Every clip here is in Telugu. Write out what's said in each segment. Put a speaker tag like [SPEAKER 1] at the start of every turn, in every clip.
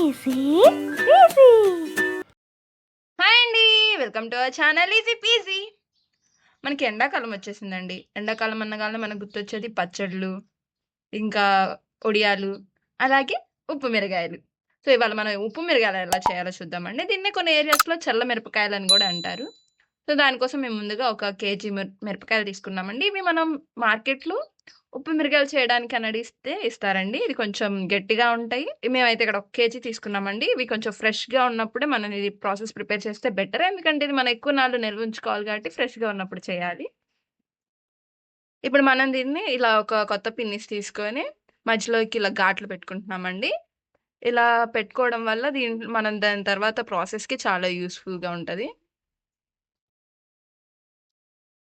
[SPEAKER 1] Easy PG.
[SPEAKER 2] హాయ్ అండి, welcome to our channel easy PG. మనకి ఎండాకాలం వచ్చేసిందండి. ఎండాకాలం అన్నగానే మనకు గుర్తొచ్చేది పచ్చళ్ళు, ఇంకా ఒడియాలు, అలాగే ఉప్పు మిరగాయలు. సో ఇవాళ మనం ఉప్పు మిరగాయలు ఎలా చేయాలో చూద్దామండి. దీన్నే కొన్ని ఏరియాస్లో చల్ల మిరపకాయలు అని కూడా అంటారు. సో దానికోసం మేము ముందుగా ఒక కేజీ మిరపకాయలు తీసుకున్నామండి. ఇవి మనం మార్కెట్లో ఉప్పు మిరగాయలు చేయడానికి అని అడిగిస్తే ఇస్తారండి. ఇది కొంచెం గట్టిగా ఉంటాయి. మేమైతే ఇక్కడ ఒక కేజీ తీసుకున్నామండి. ఇవి కొంచెం ఫ్రెష్‌గా ఉన్నప్పుడే మనం ఇది ప్రాసెస్ ప్రిపేర్ చేస్తే బెటర్. ఎందుకంటే ఇది మనం ఎక్కువ నాళ్ళు నిల్వ ఉంచుకోవాలి కాబట్టి ఫ్రెష్‌గా ఉన్నప్పుడు చేయాలి. ఇప్పుడు మనం దీన్ని ఇలా ఒక కొత్త పిన్నిస్ తీసుకొని మధ్యలోకి ఇలా ఘాట్లు పెట్టుకుంటున్నామండి. ఇలా పెట్టుకోవడం వల్ల మనం దాని తర్వాత ప్రాసెస్‌కి చాలా యూజ్‌ఫుల్‌గా ఉంటది.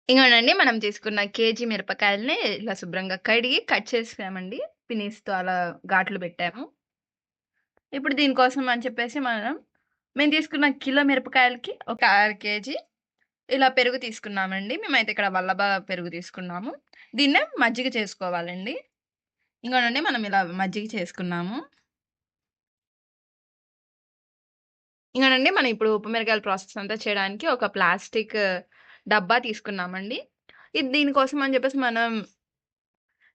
[SPEAKER 2] ఇంగోనండి మనం తీసుకున్న కేజీ మిరపకాయలని ఇలా శుభ్రంగా కడిగి కట్ చేసామండి. పినీస్‌తో అలా ఘాట్లు పెట్టాము. ఇప్పుడు దీనికోసం అని చెప్పేసి మేము తీసుకున్న కిలో మిరపకాయలకి ఒక 1/2 కేజీ ఇలా పెరుగు తీసుకున్నామండి. మేమైతే ఇక్కడ వల్లభ పెరుగు తీసుకున్నాము. దీన్నే మజ్జిగ చేసుకోవాలండి. ఇంగోనండి మనం ఇలా మజ్జిగ చేసుకున్నాము. ఇంగోనండి మనం ఇప్పుడు ఉప్పు మిరపకాయల ప్రాసెస్ అంతా చేయడానికి ఒక ప్లాస్టిక్ డబ్బా తీసుకున్నామండి. ఇది దీనికోసం అని చెప్పేసి మనం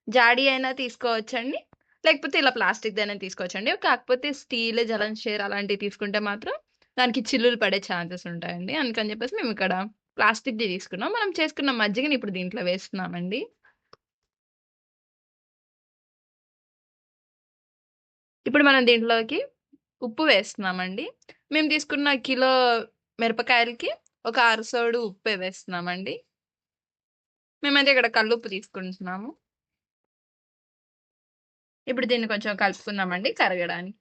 [SPEAKER 2] జాడీ అయినా తీసుకోవచ్చండి. లేకపోతే ఇలా ప్లాస్టిక్‌దైనా తీసుకోవచ్చండి. కాకపోతే స్టీల్, జలన్ షేర్ అలాంటివి తీసుకుంటే మాత్రం దానికి చిల్లులు పడే ఛాన్సెస్ ఉంటాయండి. అందుకని చెప్పేసి మేము ఇక్కడ ప్లాస్టిక్‌ది తీసుకున్నాం. మనం చేసుకున్న మజ్జిగని ఇప్పుడు దీంట్లో వేస్తున్నామండి. ఇప్పుడు మనం దీంట్లోకి ఉప్పు వేస్తున్నామండి. మేము తీసుకున్న కిలో మిరపకాయలకి ఒక అరసోడు ఉప్పే వేస్తున్నామండి. మేమైతే ఇక్కడ కల్లుప్పు తీసుకుంటున్నాము. ఇప్పుడు దీన్ని కొంచెం కలుపుకుందామండి కరగడానికి.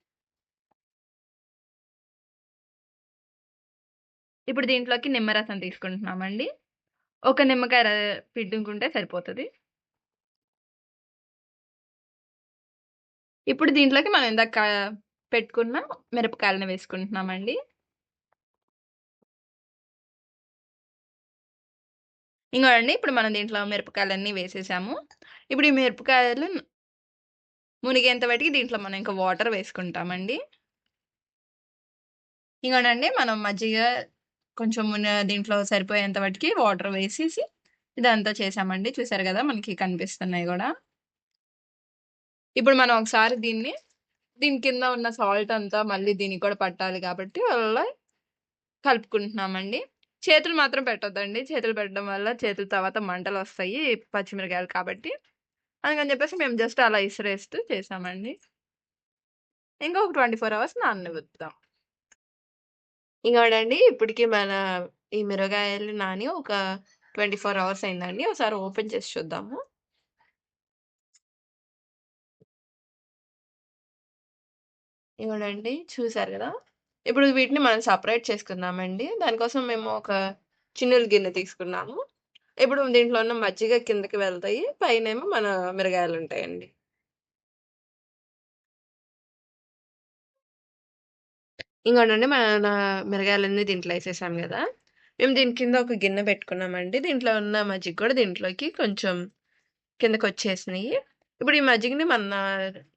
[SPEAKER 2] ఇప్పుడు దీంట్లోకి నిమ్మరసం తీసుకుంటున్నామండి. ఒక నిమ్మకాయ పిండుకుంటే సరిపోతది. ఇప్పుడు దీంట్లోకి మనం ఇందాక పెట్టుకున్న మిరపకాయలను వేసుకుంటున్నామండి. ఇంగోండి ఇప్పుడు మనం దీంట్లో మిరపకాయలన్నీ వేసేసాము. ఇప్పుడు ఈ మిరపకాయలు మునిగేంత వరకి దీంట్లో మనం ఇంకా వాటర్ వేసుకుంటామండి. ఇంగోనండి మనం మజ్జిగ కొంచెం దీంట్లో సరిపోయేంత వాటికి వాటర్ వేసేసి ఇదంతా చేసామండి. చూసారు కదా మనకి కనిపిస్తున్నాయి గూడా. ఇప్పుడు మనం ఒకసారి దీని కింద ఉన్న సాల్ట్ అంతా మళ్ళీ దీనికి కూడా పట్టాలి కాబట్టి అలా కలుపుకుంటున్నామండి. చేతులు మాత్రం పెట్టొద్దండి. చేతులు పెట్టడం వల్ల చేతుల తర్వాత మంటలొస్తాయి పచ్చిమిరకాయలు కాబట్టి. అందుకని చెప్పేసి మేము జస్ట్ అలా ఇసిరేస్తూ చేసామండి. ఇంకొక 24 అవర్స్ నాననివ్వుతాం. ఇంకోటండి ఇప్పటికి మన ఈ మిరగాయలు నాని ఒక 24 అవర్స్ అయిందండి. ఒకసారి ఓపెన్ చేసి చూద్దాము. ఇగోనండి చూసారు గదా! ఇప్పుడు వీటిని మనం సెపరేట్ చేసుకుందామండి. దానికోసం మేము ఒక చిన్నుల గిన్నె తీసుకున్నాము. ఇప్పుడు దీంట్లో ఉన్న మజ్జిగ కిందకి వెళ్తాయి. పైనేమో మన మిరగాయలుంటాయండి. ఇంగోనండి మన మిరగాయలన్నీ దీంట్లో ఏసేసాం గదా! మేము దీని కింద ఒక గిన్నె పెట్టుకున్నామండి. దీంట్లో ఉన్న మజ్జిగ కూడా దీంట్లోకి కొంచెం కిందకొచ్చేసినియి. ఇప్పుడు ఈ మజ్జిగని మన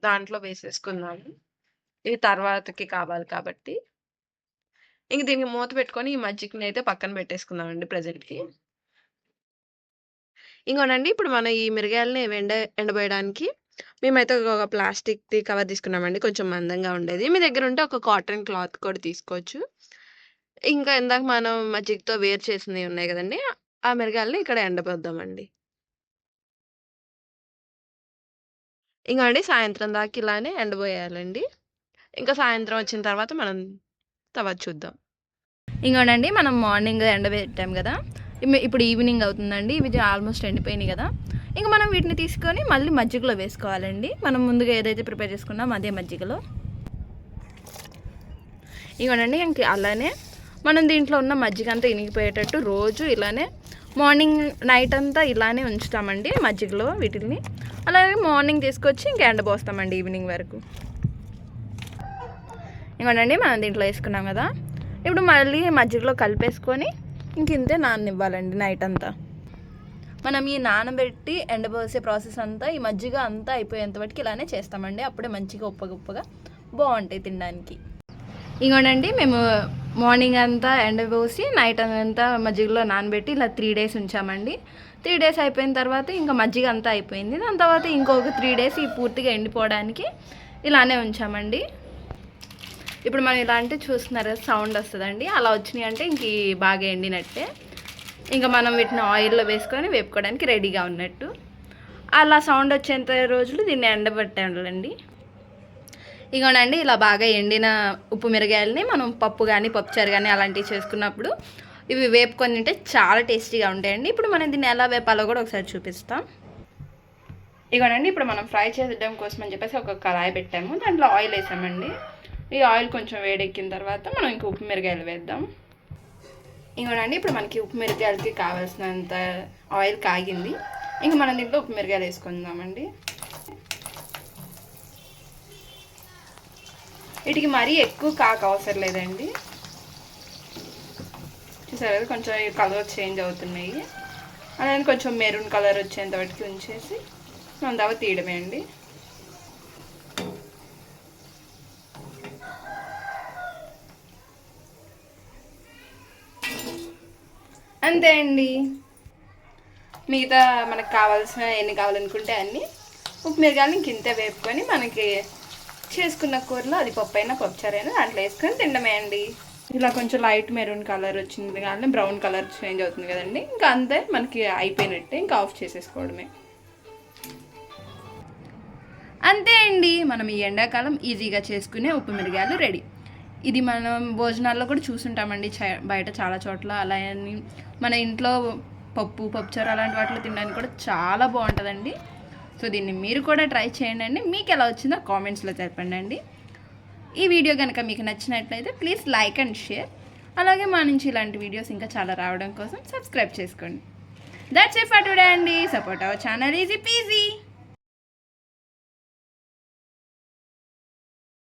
[SPEAKER 2] దాంట్లో వేసేసుకుందాము. ఇది తర్వాతకి కావాలి కాబట్టి. ఇంక దీనికి మూత పెట్టుకొని ఈ మజ్జిగనైతే పక్కన పెట్టేసుకుందామండి ప్రెజెంట్‌కి. ఇంగోనండి ఇప్పుడు మనం ఈ మిరగాయలని ఎండబోయడానికి మేమైతే ఒక ప్లాస్టిక్‌ది కవర్ తీసుకున్నామండి. కొంచెం మందంగా ఉండేది. మీ దగ్గర ఉంటే ఒక కాటన్ క్లాత్ కూడా తీసుకోవచ్చు. ఇంకా ఇందాక మనం మజ్జిగతో వేరు చేసినవి ఉన్నాయి గదండీ! ఆ మిరగాయలని ఇక్కడ ఎండబోద్దామండి. ఇంగోండి సాయంత్రం దాకా ఇలానే ఎండబోయాలండి. ఇంకా సాయంత్రం వచ్చిన తర్వాత మనం తర్వాత చూద్దాం. ఇంగోనండి మనం మార్నింగ్ ఎండబెట్టాం గదా! ఇప్పుడు ఈవినింగ్ అవుతుందండి. ఇవి ఆల్మోస్ట్ ఎండిపోయినాయి గదా! ఇంక మనం వీటిని తీసుకొని మళ్ళీ మజ్జిగలో వేసుకోవాలండి. మనం ముందుగా ఏదైతే ప్రిపేర్ చేసుకున్నామో అదే మజ్జిగలో. ఇగోనండి ఇంక అలానే మనం దీంట్లో ఉన్న మజ్జిగ అంతా ఇనిగిపోయేటట్టు రోజు ఇలానే మార్నింగ్ నైట్ అంతా ఇలానే ఉంచుతామండి మజ్జిగలో వీటిని. అలాగే మార్నింగ్ తీసుకొచ్చి ఇంక ఎండబోస్తామండి ఈవినింగ్ వరకు. ఇంకోనండి మనం దీంట్లో వేసుకున్నాం కదా, ఇప్పుడు మళ్ళీ మజ్జిగలో కలిపేసుకొని ఇంతే నాననివ్వాలండి నైట్ అంతా. మనం ఈ నానబెట్టి ఎండబోసే ప్రాసెస్ అంతా ఈ మజ్జిగ అంతా అయిపోయేంత వరకు ఇలానే చేస్తామండి. అప్పుడే మంచిగా ఉప్పగా బాగుంటాయి తినడానికి. ఇంకోనండి మేము మార్నింగ్ అంతా ఎండబోసి నైట్ అంతా మజ్జిగలో నానబెట్టి ఇలా 3 days ఉంచామండి. 3 days అయిపోయిన తర్వాత ఇంకా మజ్జిగ అంతా అయిపోయింది. దాని తర్వాత ఇంకొక 3 days ఈ పూర్తిగా ఎండిపోవడానికి ఇలానే ఉంచామండి. ఇప్పుడు మనం ఇలాంటి చూస్తున్నారు సౌండ్ వస్తుందండి. అలా వచ్చినాయి అంటే ఇంక బాగా ఎండినట్టే. ఇంకా మనం వీటిని ఆయిల్లో వేసుకొని వేపుకోవడానికి రెడీగా ఉన్నట్టు. అలా సౌండ్ వచ్చేంత రోజులు దీన్ని ఎండబెట్టాలండి. ఇగోనండి ఇలా బాగా ఎండిన ఉప్పు మిరగాయలని మనం పప్పు కానీ పప్పుచారు కానీ అలాంటివి చేసుకున్నప్పుడు ఇవి వేపుకొని తింటే చాలా టేస్టీగా ఉంటాయండి. ఇప్పుడు మనం దీన్ని ఎలా వేపాలో కూడా ఒకసారి చూపిస్తాం. ఇగోనండి ఇప్పుడు మనం ఫ్రై చేయడం కోసం అని చెప్పేసి ఒక కళాయి పెట్టాము. దాంట్లో ఆయిల్ వేసామండి. ఈ ఆయిల్ కొంచెం వేడెక్కిన తర్వాత మనం ఇంక ఉప్పు మిరగాయలు వేద్దాం. ఇంకోనండి ఇప్పుడు మనకి ఉప్పు మిరగాయలకి కావాల్సినంత ఆయిల్ కాగింది. ఇంక మనం దీంట్లో ఉప్పు మిరగాయలు వేసుకుందామండి. వీటికి మరీ ఎక్కువ అవసరం లేదండి. చూసారు కదా కొంచెం కలర్ చేంజ్ అవుతున్నాయి. అలానే కొంచెం మెరూన్ కలర్ వచ్చేంత వాటికి ఉంచేసి మనం దావ తీయడమే అండి. అంతే అండి. మిగతా మనకు కావాల్సిన ఎన్ని కావాలనుకుంటే అన్నీ ఉప్పు మిరగాయలు ఇంత వేపుకొని మనకి చేసుకున్న కూరలో అది పప్పు అయినా పప్పుచారైనా దాంట్లో వేసుకొని తినడమే అండి. ఇలా కొంచెం లైట్ మెరూన్ కలర్ వచ్చింది కానీ బ్రౌన్ కలర్ చేంజ్ అవుతుంది కదండి. ఇంకా అంతే మనకి అయిపోయినట్టే. ఇంకా ఆఫ్ చేసేసుకోవడమే. అంతే అండి. మనం ఈ ఎండాకాలం ఈజీగా చేసుకునే ఉప్పు మిరగాయలు రెడీ. ఇది మనం భోజనాల్లో కూడా చూసుంటామండి బయట చాలా చోట్ల. అలా అని మన ఇంట్లో పప్పుచారు అలాంటి వాటిలో తినడానికి కూడా చాలా బాగుంటుందండి. సో దీన్ని మీరు కూడా ట్రై చేయండి. మీకు ఎలా వచ్చిందో కామెంట్స్లో చెప్పండి అండి. ఈ వీడియో కనుక మీకు నచ్చినట్లయితే ప్లీజ్ లైక్ అండ్ షేర్. అలాగే మా నుంచి ఇలాంటి వీడియోస్ ఇంకా చాలా రావడం కోసం సబ్స్క్రైబ్ చేసుకోండి. దట్స్ ఇట్ ఫర్ టుడే అండి. Support our channel easy PG.